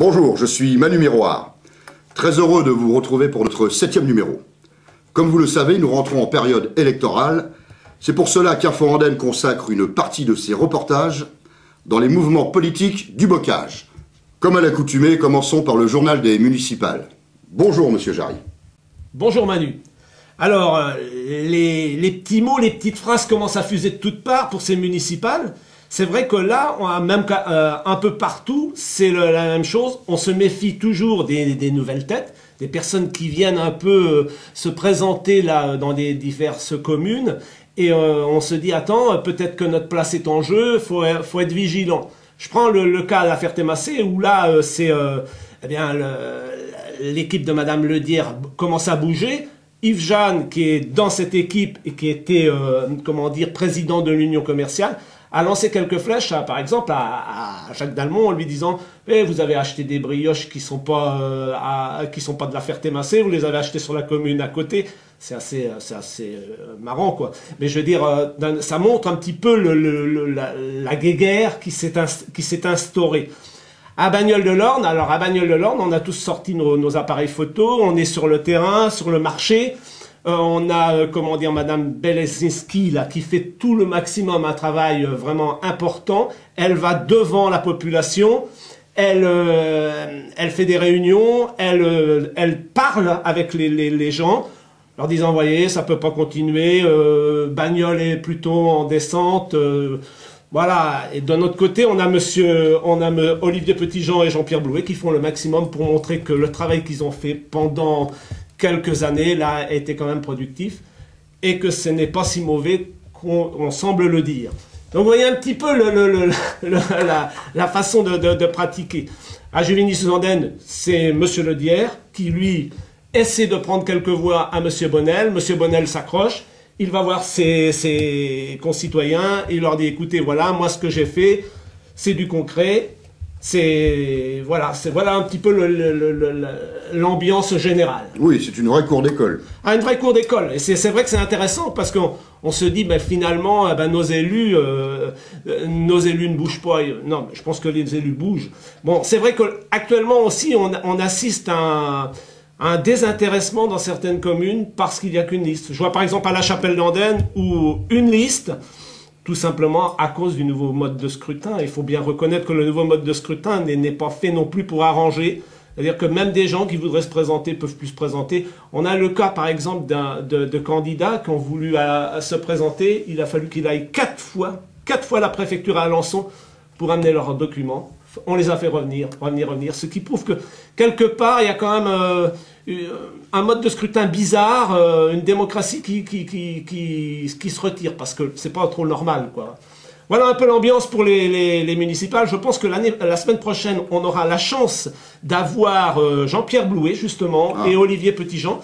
Bonjour, je suis Manu Miroir. Très heureux de vous retrouver pour notre 7e numéro. Comme vous le savez, nous rentrons en période électorale. C'est pour cela qu'Info Andenne consacre une partie de ses reportages dans les mouvements politiques du bocage. Comme à l'accoutumée, commençons par le journal des municipales. Bonjour, monsieur Jarry. Bonjour Manu. Alors, les petits mots, les petites phrases commencent à fuser de toutes parts pour ces municipales. C'est vrai que là, on a même un peu partout, c'est la même chose. On se méfie toujours des nouvelles têtes, des personnes qui viennent un peu se présenter là dans des diverses communes. Et on se dit, attends, peut-être que notre place est en jeu, faut être vigilant. Je prends le cas de la Ferté-Macé, où là, c'est l'équipe de Madame Ledière commence à bouger. Yves Jeanne, qui est dans cette équipe et qui était, président de l'Union commerciale, a lancé quelques flèches, par exemple, à Jacques Dalmont, en lui disant vous avez acheté des brioches qui sont pas de la Ferté-Macé, vous les avez achetées sur la commune à côté. C'est assez marrant, quoi. Mais je veux dire, ça montre un petit peu la guéguerre qui s'est instaurée. À Bagnoles-de-l'Orne, alors à Bagnoles-de-l'Orne, on a tous sorti nos appareils photo, on est sur le terrain, sur le marché. On a, Madame Belezinski, là, qui fait tout le maximum, un travail vraiment important. Elle va devant la population, elle fait des réunions, elle parle avec les gens, leur disant, voyez, ça peut pas continuer, Bagnoles est plutôt en descente, voilà. Et d'un autre côté, on a Olivier Petitjean et Jean-Pierre Blouet qui font le maximum pour montrer que le travail qu'ils ont fait pendant quelques années, là, était quand même productif, et que ce n'est pas si mauvais qu'on semble le dire. Donc vous voyez un petit peu la façon de pratiquer. À Juligny-sous-Andaine, c'est Monsieur Ledière qui, lui, essaie de prendre quelques voix à Monsieur Bonnel. Monsieur Bonnel s'accroche, il va voir ses concitoyens, il leur dit, écoutez, voilà, moi ce que j'ai fait, c'est du concret. Voilà un petit peu l'ambiance générale. Oui, c'est une vraie cour d'école. Ah, une vraie cour d'école. Et c'est vrai que c'est intéressant parce qu'on se dit, finalement, nos élus ne bougent pas. Non, mais je pense que les élus bougent. Bon, c'est vrai qu'actuellement aussi, on assiste à un désintéressement dans certaines communes parce qu'il n'y a qu'une liste. Je vois par exemple à La Chapelle-d'Andenne où une liste, tout simplement à cause du nouveau mode de scrutin. Il faut bien reconnaître que le nouveau mode de scrutin n'est pas fait non plus pour arranger. C'est-à-dire que même des gens qui voudraient se présenter peuvent plus se présenter. On a le cas, par exemple, de candidats qui ont voulu se présenter. Il a fallu qu'il aille 4 fois la préfecture à Alençon pour amener leurs documents. On les a fait revenir. Ce qui prouve que, quelque part, il y a quand même un mode de scrutin bizarre, une démocratie qui se retire, parce que c'est pas trop normal, quoi. Voilà un peu l'ambiance pour les municipales. Je pense que la semaine prochaine, on aura la chance d'avoir Jean-Pierre Blouet, justement, et Olivier Petitjean,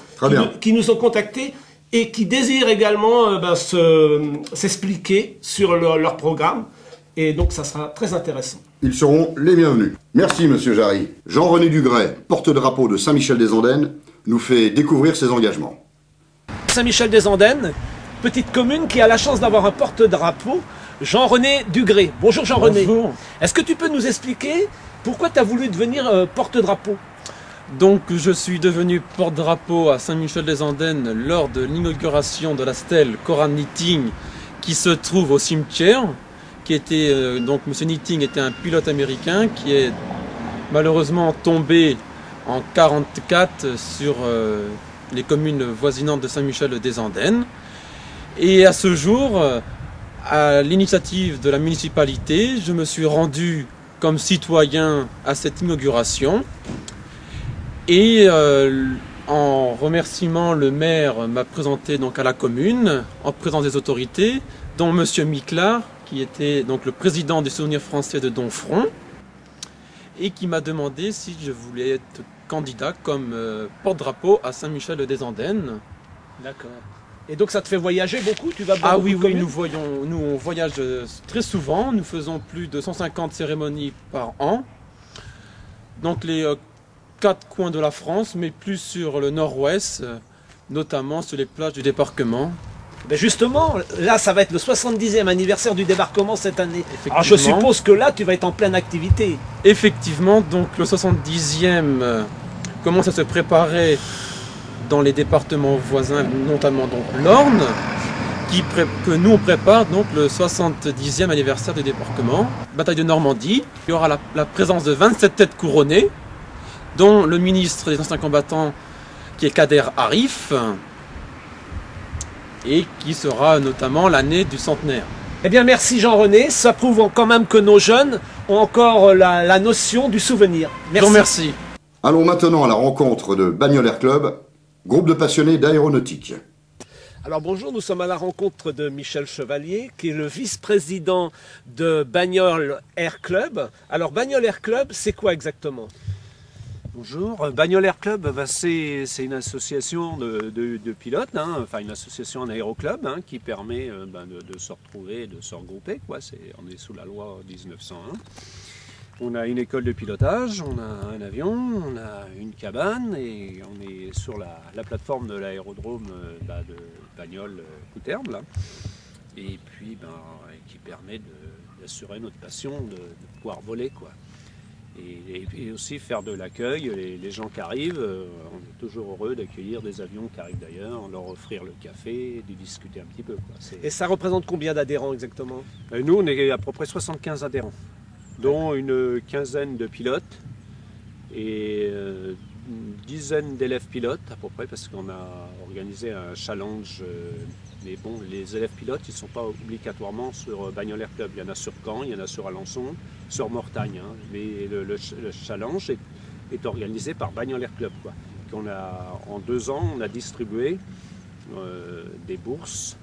qui nous ont contactés et qui désirent également s'expliquer sur leur programme. Et donc, ça sera très intéressant. Ils seront les bienvenus. Merci, monsieur Jarry. Jean-René Dugray, porte-drapeau de Saint-Michel-des-Andennes, nous fait découvrir ses engagements. Saint-Michel-des-Andennes, petite commune qui a la chance d'avoir un porte-drapeau, Jean-René Dugray. Bonjour Jean-René. Bonjour. Est-ce que tu peux nous expliquer pourquoi tu as voulu devenir porte-drapeau? Donc je suis devenu porte-drapeau à Saint-Michel-des-Andennes lors de l'inauguration de la stèle Cora Knitting qui se trouve au cimetière. Donc M. Knitting était un pilote américain qui est malheureusement tombé en 1944 sur les communes voisinantes de Saint-Michel-des-Andennes. Et à ce jour, à l'initiative de la municipalité, je me suis rendu comme citoyen à cette inauguration. Et en remerciement, le maire m'a présenté donc à la commune, en présence des autorités, dont M. Miclard, qui était donc le président des Souvenirs français de Domfront, et qui m'a demandé si je voulais être candidat comme porte-drapeau à Saint-Michel-des-Andennes. D'accord. Et donc ça te fait voyager beaucoup? Tu vas Ah oui, nous on voyage très souvent, nous faisons plus de 150 cérémonies par an. Donc les 4 coins de la France, mais plus sur le nord-ouest, notamment sur les plages du débarquement. Ben justement, là, ça va être le 70e anniversaire du débarquement cette année. Alors je Effectivement. suppose que là, tu vas être en pleine activité. Effectivement, donc le 70e commence à se préparer dans les départements voisins, notamment donc l'Orne, que nous on prépare donc le 70e anniversaire du débarquement. Bataille de Normandie, il y aura la présence de 27 têtes couronnées, dont le ministre des anciens combattants qui est Kader Arif, et qui sera notamment l'année du centenaire. Eh bien, merci Jean-René. Ça prouve quand même que nos jeunes ont encore la notion du souvenir. Je Merci. vous remercie. Allons maintenant à la rencontre de Bagnoles Air Club, groupe de passionnés d'aéronautique. Alors bonjour, nous sommes à la rencontre de Michel Chevalier, qui est le vice-président de Bagnoles Air Club. Alors Bagnoles Air Club, c'est quoi exactement? Bonjour, Bagnoles Air Club, c'est une association de pilotes, hein, enfin une association, un aéroclub qui permet de se retrouver, de se regrouper. On est sous la loi 1901. On a une école de pilotage, on a un avion, on a une cabane et on est sur la plateforme de l'aérodrome de Bagnoles-Couterbe, là. Et puis qui permet d'assurer notre passion de pouvoir voler, quoi. Et aussi faire de l'accueil, les gens qui arrivent, on est toujours heureux d'accueillir des avions qui arrivent d'ailleurs, leur offrir le café, de discuter un petit peu, quoi. Et ça représente combien d'adhérents exactement? Nous, on est à peu près 75 adhérents, dont une quinzaine de pilotes et une dizaine d'élèves pilotes à peu près, parce qu'on a organisé un challenge. Mais bon, les élèves pilotes, ils ne sont pas obligatoirement sur Bagnoles Air Club. Il y en a sur Caen, il y en a sur Alençon, sur Mortagne. Mais le challenge est organisé par Bagnoles Air Club, quoi. En 2 ans, on a distribué des bourses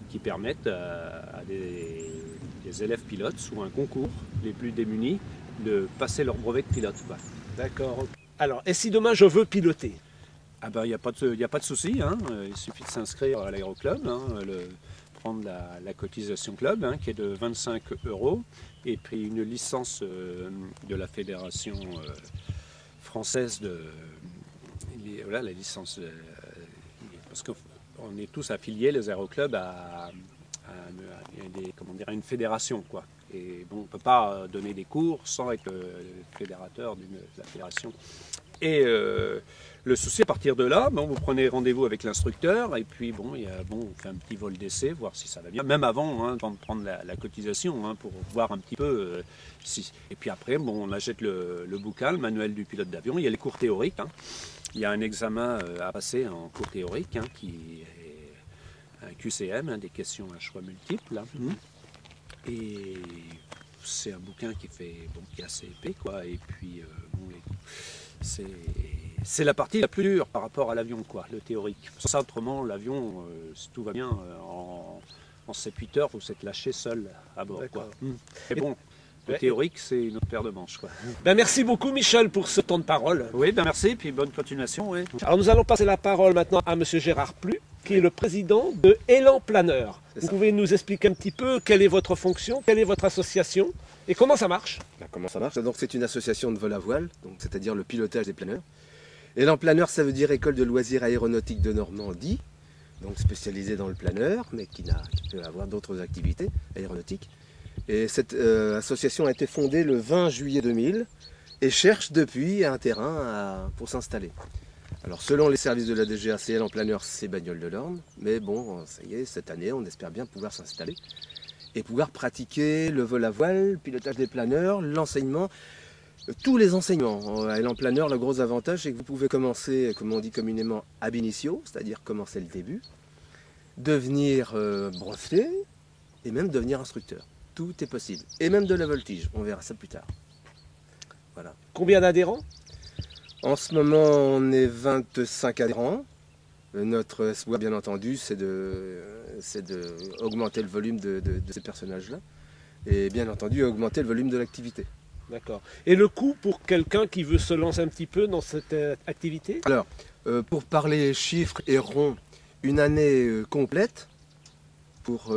qui permettent à des élèves pilotes, sous un concours, les plus démunis, de passer leur brevet de pilote, quoi. D'accord. Alors, et si demain je veux piloter? Ah ben, il n'y a pas de souci, hein. Il suffit de s'inscrire à l'aéroclub, prendre la cotisation club, qui est de 25 €, et puis une licence de la fédération française voilà, la licence, parce qu'on est tous affiliés, les aéroclubs, à une fédération, quoi. Et bon, on ne peut pas donner des cours sans être le fédérateur de la fédération. Et le souci, à partir de là, vous prenez rendez-vous avec l'instructeur et puis on fait un petit vol d'essai, voir si ça va bien. Même avant de prendre la cotisation, pour voir un petit peu si. Et puis après, on achète le bouquin, le manuel du pilote d'avion. Il y a les cours théoriques. Il y a un examen à passer en cours théorique qui est un QCM, des questions à choix multiples. Et c'est un bouquin qui est assez épais, quoi. Et puis c'est la partie la plus dure par rapport à l'avion, quoi, le théorique. Sans ça, autrement, l'avion, si tout va bien, en 7-8 heures, vous êtes lâché seul à bord, quoi. Mais bon, le théorique, c'est une autre paire de manches, quoi. Merci beaucoup Michel pour ce temps de parole. Oui, merci, puis bonne continuation. Oui. Alors nous allons passer la parole maintenant à monsieur Gérard Plu, qui est le président de Élan Planeur. Vous pouvez nous expliquer un petit peu quelle est votre fonction, quelle est votre association et comment ça marche? Comment ça marche? Donc c'est une association de vol à voile, c'est-à-dire le pilotage des planeurs. Élan Planeur, ça veut dire École de loisirs aéronautique de Normandie, donc spécialisée dans le planeur, mais qui peut avoir d'autres activités aéronautiques. Et cette association a été fondée le 20 juillet 2000 et cherche depuis un terrain pour s'installer. Alors selon les services de la DGAC, Élan Planeur, c'est Bagnoles de l'Orne, mais bon, ça y est, cette année, on espère bien pouvoir s'installer et pouvoir pratiquer le vol à voile, le pilotage des planeurs, l'enseignement, tous les enseignements. À Élan Planeur, le gros avantage, c'est que vous pouvez commencer, comme on dit communément, ab initio, c'est-à-dire commencer le début, devenir breveté et même devenir instructeur. Tout est possible. Et même de la voltige, on verra ça plus tard. Voilà. Combien d'adhérents? En ce moment, on est 25 adhérents. Notre espoir, bien entendu, c'est d'augmenter le volume de ces personnages-là. Et bien entendu, augmenter le volume de l'activité. D'accord. Et le coût pour quelqu'un qui veut se lancer un petit peu dans cette activité? Alors, pour parler chiffres et ronds, une année complète, pour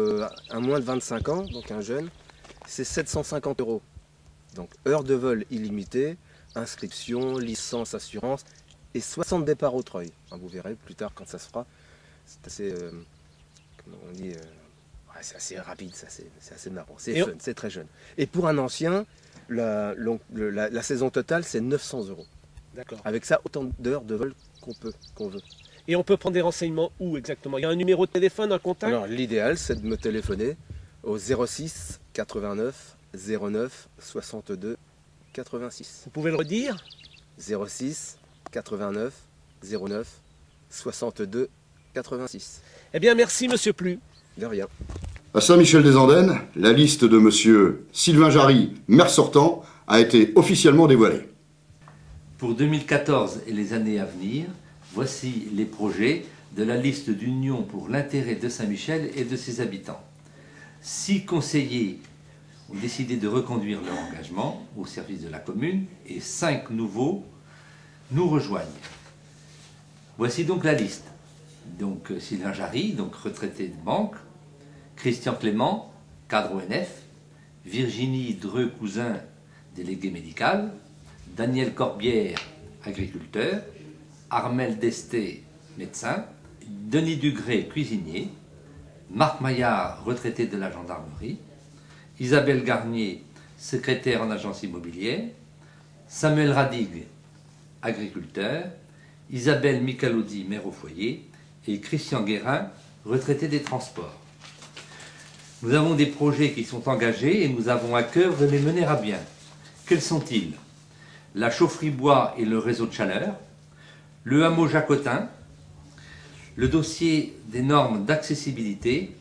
un moins de 25 ans, donc un jeune, c'est 750 €. Donc heures de vol illimitées, inscription, licence, assurance et 60 départs au treuil. Vous verrez plus tard quand ça se fera. c'est assez, comment on dit, c'est assez rapide, c'est assez marrant, c'est fun, c'est très jeune. Et pour un ancien, la saison totale, c'est 900 €. D'accord. Avec ça, autant d'heures de vol qu'on veut. Et on peut prendre des renseignements où exactement? Il y a un numéro de téléphone, un contact? Alors l'idéal, c'est de me téléphoner au 06 89 09 62 86. Vous pouvez le redire? 06 89 09 62 86. Eh bien, merci, monsieur Plu. De rien. À Saint-Michel-des-Andennes, la liste de monsieur Sylvain Jarry, maire sortant, a été officiellement dévoilée. Pour 2014 et les années à venir, voici les projets de la liste d'Union pour l'intérêt de Saint-Michel et de ses habitants. 6 conseillers ont décidé de reconduire leur engagement au service de la commune et 5 nouveaux nous rejoignent. Voici donc la liste. Donc Sylvain Jarry, donc retraité de banque, Christian Clément, cadre ONF, Virginie Dreux-Cousin, déléguée médicale, Daniel Corbière, agriculteur, Armel Desté, médecin, Denis Dugré, cuisinier, Marc Maillard, retraité de la gendarmerie, Isabelle Garnier, secrétaire en agence immobilière, Samuel Radig, agriculteur, Isabelle Michalodi, mère au foyer, et Christian Guérin, retraité des transports. Nous avons des projets qui sont engagés et nous avons à cœur de les mener à bien. Quels sont-ils? La chaufferie bois et le réseau de chaleur, le hameau Jacotin, le dossier des normes d'accessibilité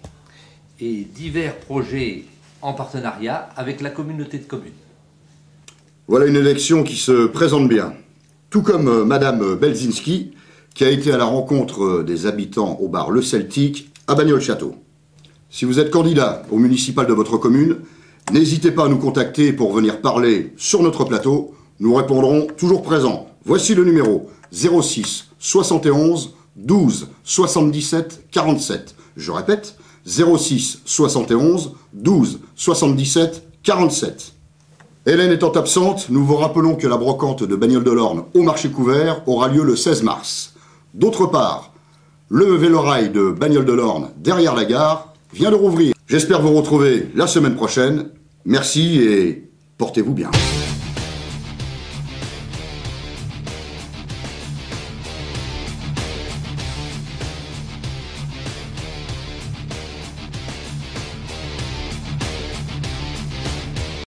et divers projets en partenariat avec la communauté de communes. Voilà une élection qui se présente bien. Tout comme Madame Belzinski, qui a été à la rencontre des habitants au bar Le Celtique à Bagnols-Château. Si vous êtes candidat au municipal de votre commune, n'hésitez pas à nous contacter pour venir parler sur notre plateau. Nous répondrons toujours présents. Voici le numéro 06 71 12 77 47. Je répète, 06 71 12 77 47. Hélène étant absente, nous vous rappelons que la brocante de Bagnols-de-l'Orne au marché couvert aura lieu le 16 mars. D'autre part, le vélorail de Bagnols-de-l'Orne, derrière la gare, vient de rouvrir. J'espère vous retrouver la semaine prochaine. Merci et portez-vous bien.